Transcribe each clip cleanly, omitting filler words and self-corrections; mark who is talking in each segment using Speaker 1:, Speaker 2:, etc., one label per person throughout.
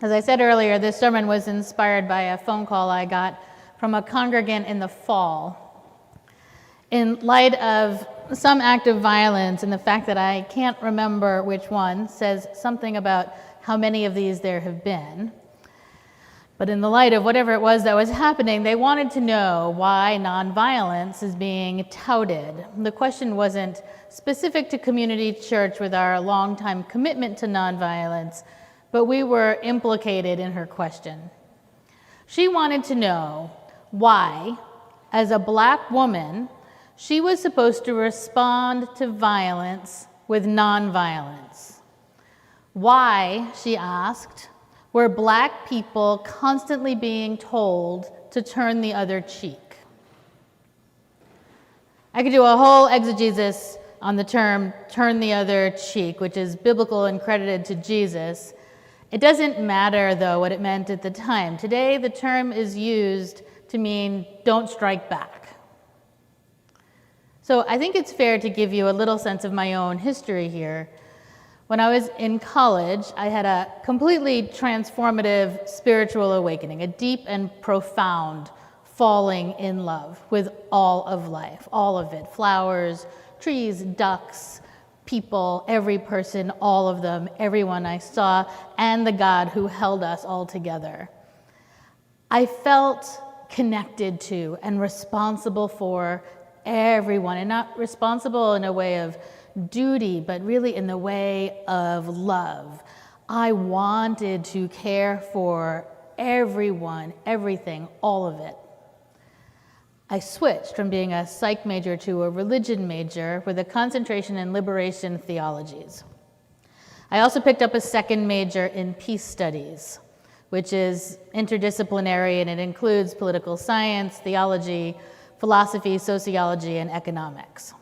Speaker 1: As I said earlier, this sermon was inspired by a phone call I got from a congregant in the fall. In light of some act of violence and the fact that I can't remember which one says something about how many of these there have been. But in the light of whatever it was that was happening, they wanted to know why nonviolence is being touted. The question wasn't specific to Community Church with our longtime commitment to nonviolence, but we were implicated in her question. She wanted to know why, as a Black woman, she was supposed to respond to violence with nonviolence. Why, she asked, were Black people constantly being told to turn the other cheek? I could do a whole exegesis on the term turn the other cheek, which is biblical and credited to Jesus. It doesn't matter, though, what it meant at the time. Today, the term is used to mean don't strike back. So I think it's fair to give you a little sense of my own history here. When I was in college, I had a completely transformative spiritual awakening, a deep and profound falling in love with all of life, all of it, flowers, trees, ducks, people, every person, all of them, everyone I saw, and the God who held us all together. I felt connected to and responsible for everyone, and not responsible in a way of duty, but really in the way of love. I wanted to care for everyone, everything, all of it. I switched from being a psych major to a religion major with a concentration in liberation theologies. I also picked up a second major in peace studies, which is interdisciplinary, and it includes political science, theology, philosophy, sociology, and economics.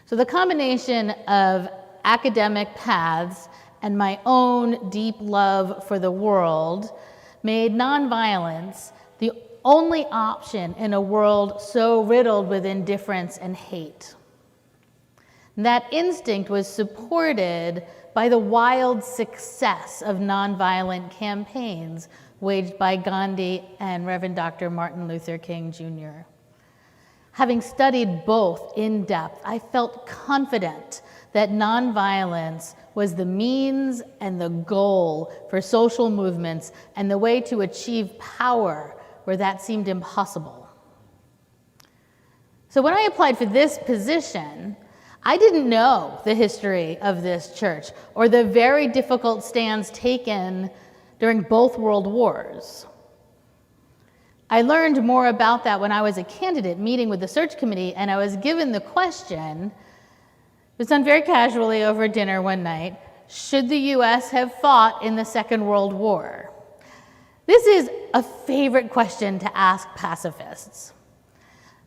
Speaker 1: So the combination of academic paths and my own deep love for the world made nonviolence the only option in a world so riddled with indifference and hate. That instinct was supported by the wild success of nonviolent campaigns waged by Gandhi and Reverend Dr. Martin Luther King Jr. Having studied both in depth, I felt confident that nonviolence was the means and the goal for social movements and the way to achieve power where that seemed impossible. So when I applied for this position, I didn't know the history of this church or the very difficult stands taken during both world wars. I learned more about that when I was a candidate meeting with the search committee, and I was given the question, it was done very casually over dinner one night, should the US have fought in the Second World War? This is a favorite question to ask pacifists.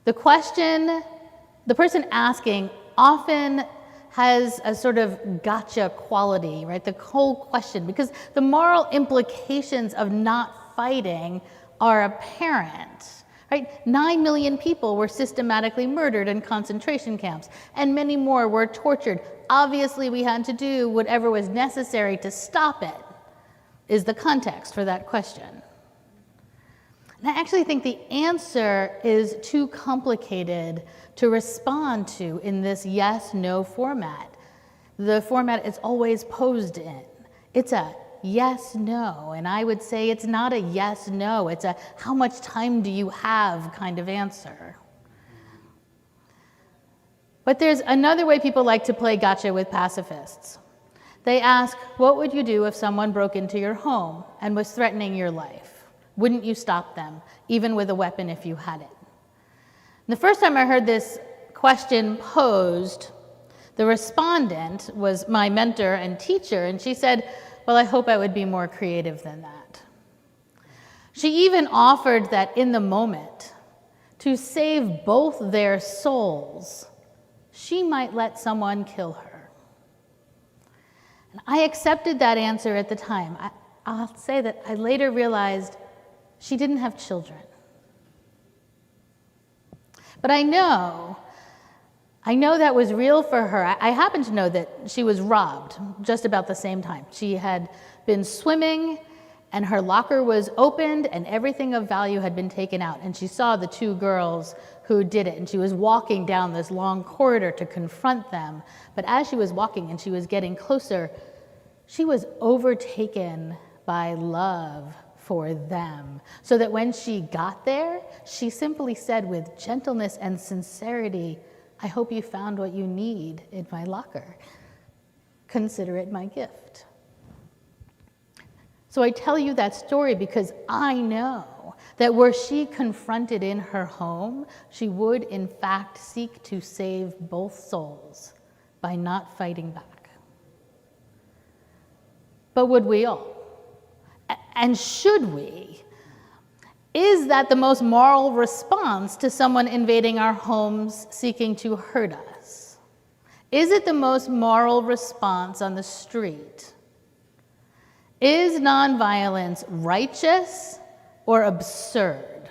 Speaker 1: The person asking often has a sort of gotcha quality, right? The whole question, because the moral implications of not fighting are apparent, right? 9 million people were systematically murdered in concentration camps, and many more were tortured. Obviously, we had to do whatever was necessary to stop it, is the context for that question. And I actually think the answer is too complicated to respond to in this yes-no format. The format it's always posed in. It's a yes-no, and I would say it's not a yes-no, it's a how much time do you have kind of answer. But there's another way people like to play gotcha with pacifists. They ask, what would you do if someone broke into your home and was threatening your life? Wouldn't you stop them, even with a weapon if you had it? And the first time I heard this question posed, the respondent was my mentor and teacher, and she said, well, I hope I would be more creative than that. She even offered that in the moment, to save both their souls, she might let someone kill her. And I accepted that answer at the time. I'll say that I later realized she didn't have children. But I know that was real for her. I happen to know that she was robbed just about the same time. She had been swimming And her locker was opened and everything of value had been taken out. And she saw the two girls who did it. And she was walking down this long corridor to confront them. But as she was walking and she was getting closer, she was overtaken by love for them. So that when she got there, she simply said with gentleness and sincerity, "I hope you found what you need in my locker. Consider it my gift." So I tell you that story because I know that were she confronted in her home, she would in fact seek to save both souls by not fighting back. But would we all? And should we? Is that the most moral response to someone invading our homes seeking to hurt us? Is it the most moral response on the street? Is nonviolence righteous or absurd?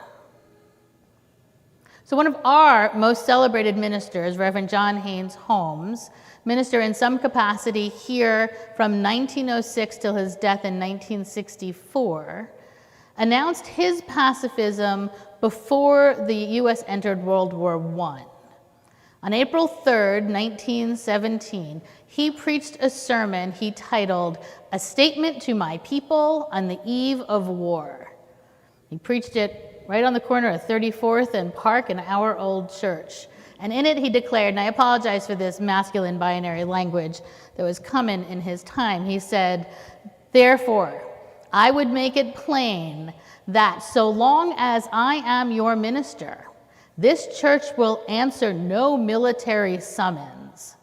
Speaker 1: So one of our most celebrated ministers, Reverend John Haynes Holmes, minister in some capacity here from 1906 till his death in 1964, announced his pacifism before the U.S. entered World War I. On April 3rd, 1917, he preached a sermon he titled, "A Statement to My People on the Eve of War." He preached it right on the corner of 34th and Park in our old church. And in it he declared, and I apologize for this masculine binary language that was common in his time, he said, "Therefore, I would make it plain that so long as I am your minister, this church will answer no military summons.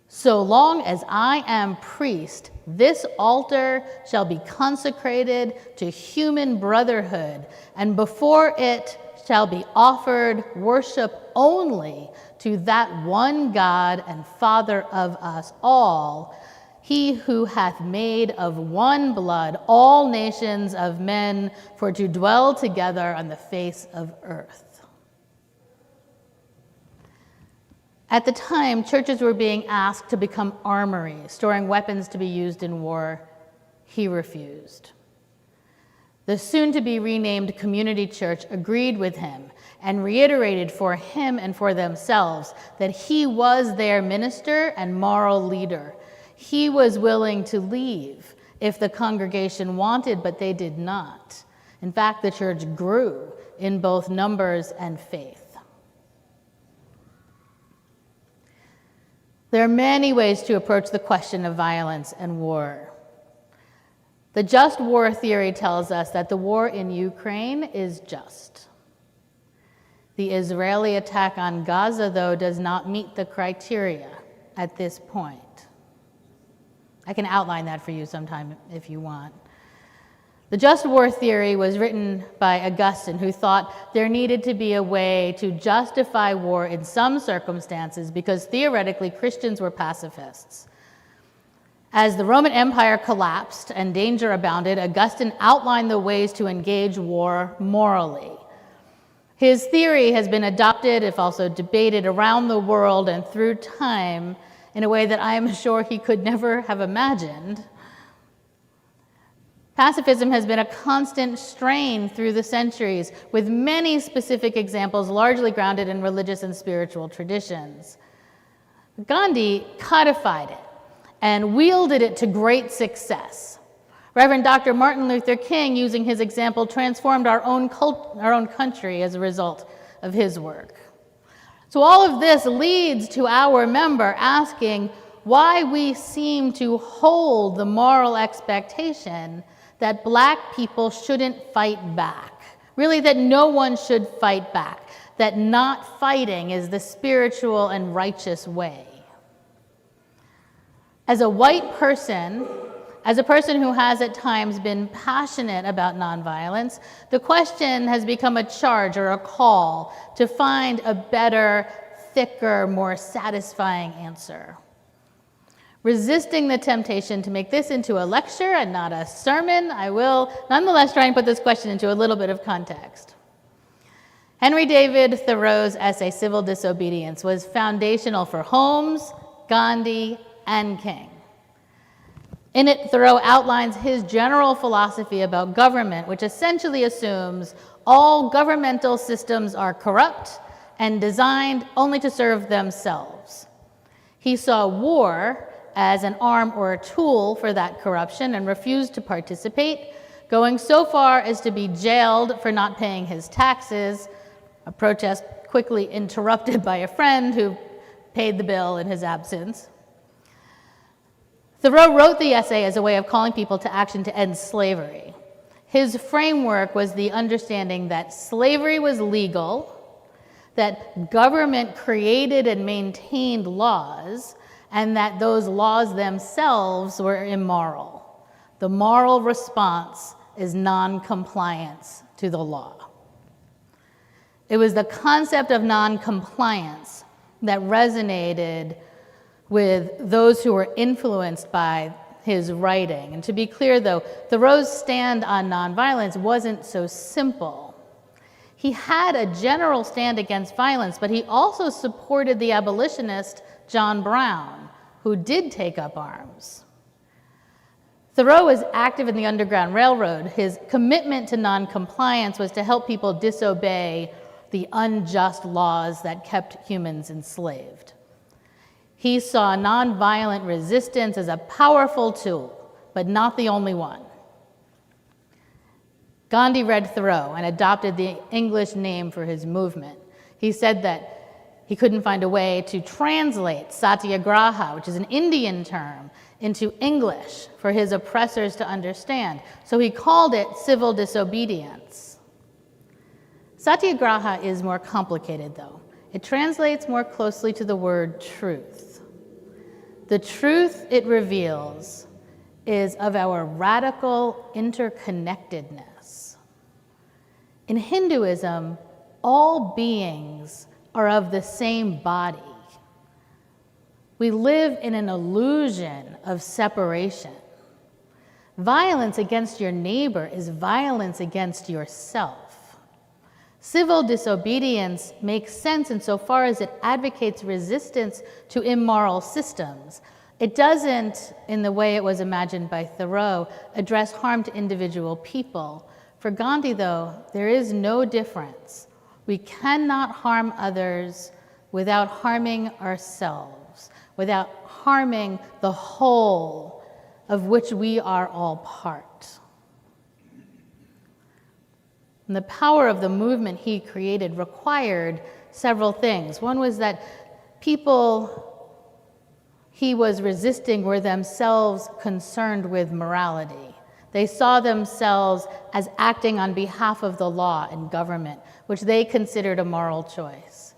Speaker 1: So long as I am priest, this altar shall be consecrated to human brotherhood, and before it shall be offered worship only to that one God and Father of us all, he who hath made of one blood all nations of men for to dwell together on the face of earth." At the time, churches were being asked to become armories, storing weapons to be used in war. He refused. The soon-to-be renamed community church agreed with him and reiterated for him and for themselves that he was their minister and moral leader. He was willing to leave if the congregation wanted, but they did not. In fact, the church grew in both numbers and faith. There are many ways to approach the question of violence and war. The just war theory tells us that the war in Ukraine is just. The Israeli attack on Gaza, though, does not meet the criteria at this point. I can outline that for you sometime if you want. The just war theory was written by Augustine, who thought there needed to be a way to justify war in some circumstances because theoretically Christians were pacifists. As the Roman Empire collapsed and danger abounded, Augustine outlined the ways to engage war morally. His theory has been adopted, if also debated, around the world and through time in a way that I am sure he could never have imagined. Pacifism has been a constant strain through the centuries, with many specific examples largely grounded in religious and spiritual traditions. Gandhi codified it and wielded it to great success. Reverend Dr. Martin Luther King, using his example, transformed our own country as a result of his work. So all of this leads to our member asking why we seem to hold the moral expectation that Black people shouldn't fight back. Really, that no one should fight back. That not fighting is the spiritual and righteous way. As a white person, as a person who has at times been passionate about nonviolence, the question has become a charge or a call to find a better, thicker, more satisfying answer. Resisting the temptation to make this into a lecture and not a sermon, I will nonetheless try and put this question into a little bit of context. Henry David Thoreau's essay, Civil Disobedience, was foundational for Holmes, Gandhi, and King. In it, Thoreau outlines his general philosophy about government, which essentially assumes all governmental systems are corrupt and designed only to serve themselves. He saw war as an arm or a tool for that corruption and refused to participate, going so far as to be jailed for not paying his taxes, a protest quickly interrupted by a friend who paid the bill in his absence. Thoreau wrote the essay as a way of calling people to action to end slavery. His framework was the understanding that slavery was legal, that government created and maintained laws, and that those laws themselves were immoral. The moral response is non-compliance to the law. It was the concept of non-compliance that resonated with those who were influenced by his writing. And to be clear, though, Thoreau's stand on nonviolence wasn't so simple. He had a general stand against violence, but he also supported the abolitionist John Brown, who did take up arms. Thoreau was active in the Underground Railroad. His commitment to noncompliance was to help people disobey the unjust laws that kept humans enslaved. He saw nonviolent resistance as a powerful tool, but not the only one. Gandhi read Thoreau and adopted the English name for his movement. He said that he couldn't find a way to translate satyagraha, which is an Indian term, into English for his oppressors to understand. So he called it civil disobedience. Satyagraha is more complicated, though. It translates more closely to the word truth. The truth it reveals is of our radical interconnectedness. In Hinduism, all beings are of the same body. We live in an illusion of separation. Violence against your neighbor is violence against yourself. Civil disobedience makes sense insofar as it advocates resistance to immoral systems. It doesn't, in the way it was imagined by Thoreau, address harm to individual people. For Gandhi, though, there is no difference. We cannot harm others without harming ourselves, without harming the whole of which we are all part. And the power of the movement he created required several things. One was that people he was resisting were themselves concerned with morality. They saw themselves as acting on behalf of the law and government, which they considered a moral choice.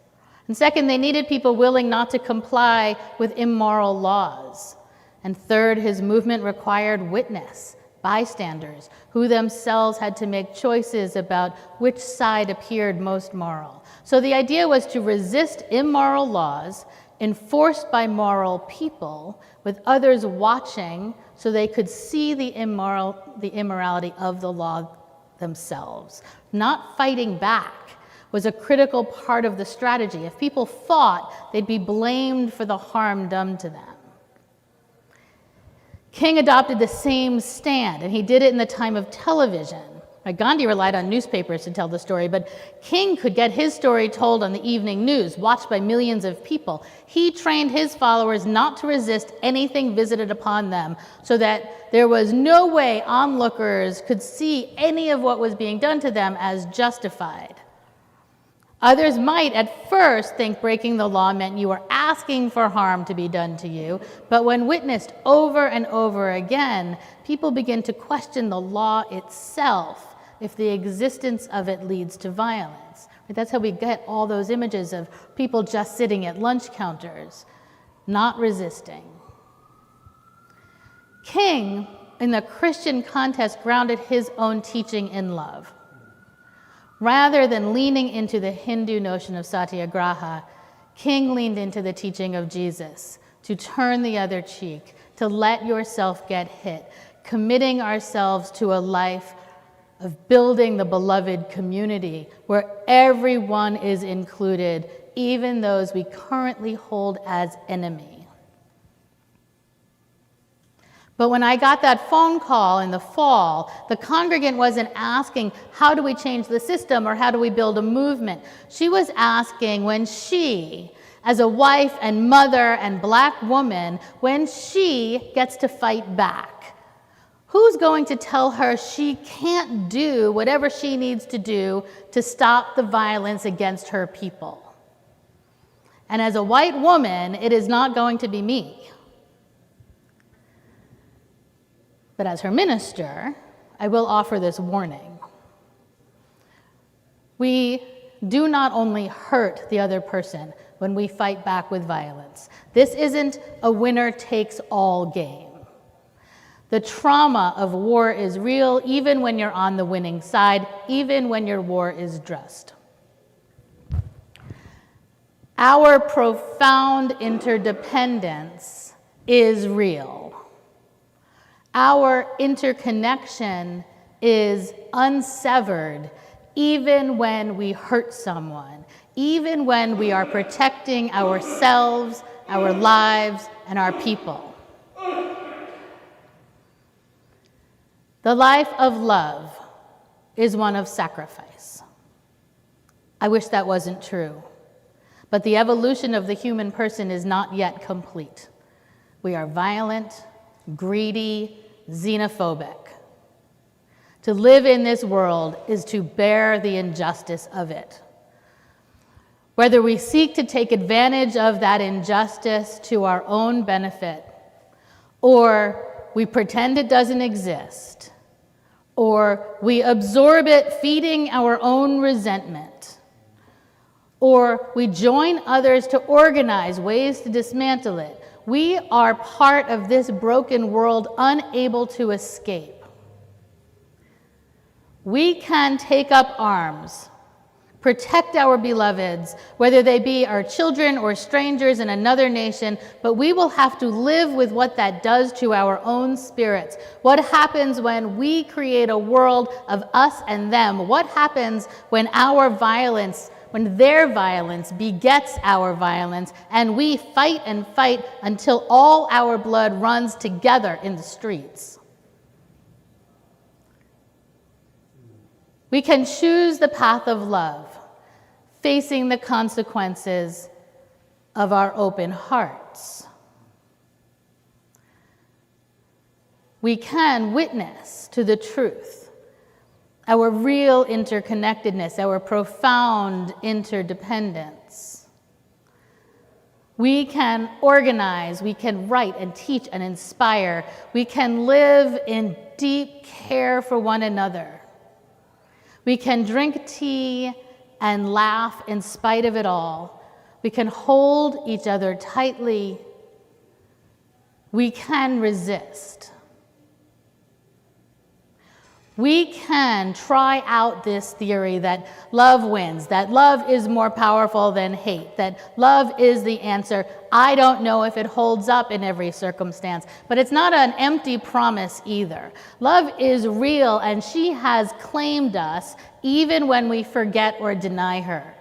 Speaker 1: And second, they needed people willing not to comply with immoral laws. And third, his movement required witness, bystanders, who themselves had to make choices about which side appeared most moral. So the idea was to resist immoral laws enforced by moral people, with others watching so they could see the immorality of the law themselves. Not fighting back was a critical part of the strategy. If people fought, they'd be blamed for the harm done to them. King adopted the same stand, and he did it in the time of television. Gandhi relied on newspapers to tell the story, but King could get his story told on the evening news, watched by millions of people. He trained his followers not to resist anything visited upon them, so that there was no way onlookers could see any of what was being done to them as justified. Others might at first think breaking the law meant you were asking for harm to be done to you, but when witnessed over and over again, people begin to question the law itself if the existence of it leads to violence. That's how we get all those images of people just sitting at lunch counters, not resisting. King, in the Christian context, grounded his own teaching in love. Rather than leaning into the Hindu notion of satyagraha, King leaned into the teaching of Jesus, to turn the other cheek, to let yourself get hit, committing ourselves to a life of building the beloved community where everyone is included, even those we currently hold as enemy. But when I got that phone call in the fall, the congregant wasn't asking, how do we change the system or how do we build a movement? She was asking when she, as a wife and mother and Black woman, when she gets to fight back, who's going to tell her she can't do whatever she needs to do to stop the violence against her people? And as a white woman, it is not going to be me. But as her minister, I will offer this warning. We do not only hurt the other person when we fight back with violence. This isn't a winner-takes-all game. The trauma of war is real even when you're on the winning side, even when your war is just. Our profound interdependence is real. Our interconnection is unsevered even when we hurt someone, even when we are protecting ourselves, our lives, and our people. The life of love is one of sacrifice. I wish that wasn't true, but the evolution of the human person is not yet complete. We are violent, greedy, xenophobic. To live in this world is to bear the injustice of it. Whether we seek to take advantage of that injustice to our own benefit, or we pretend it doesn't exist, or we absorb it feeding our own resentment, or we join others to organize ways to dismantle it, we are part of this broken world, unable to escape. We can take up arms, protect our beloveds, whether they be our children or strangers in another nation, but we will have to live with what that does to our own spirits. What happens when we create a world of us and them? What happens when when their violence begets our violence, and we fight and fight until all our blood runs together in the streets? We can choose the path of love, facing the consequences of our open hearts. We can witness to the truth, our real interconnectedness, our profound interdependence. We can organize, we can write and teach and inspire. We can live in deep care for one another. We can drink tea and laugh in spite of it all. We can hold each other tightly. We can resist. We can try out this theory that love wins, that love is more powerful than hate, that love is the answer. I don't know if it holds up in every circumstance, but it's not an empty promise either. Love is real, and she has claimed us even when we forget or deny her.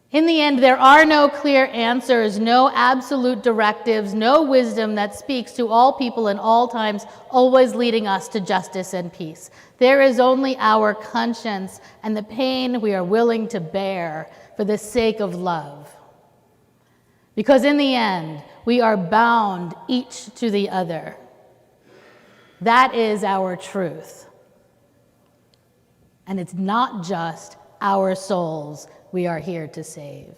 Speaker 1: In the end, there are no clear answers, no absolute directives, no wisdom that speaks to all people in all times, always leading us to justice and peace. There is only our conscience and the pain we are willing to bear for the sake of love. Because in the end, we are bound each to the other. That is our truth. And it's not just our souls we are here to save.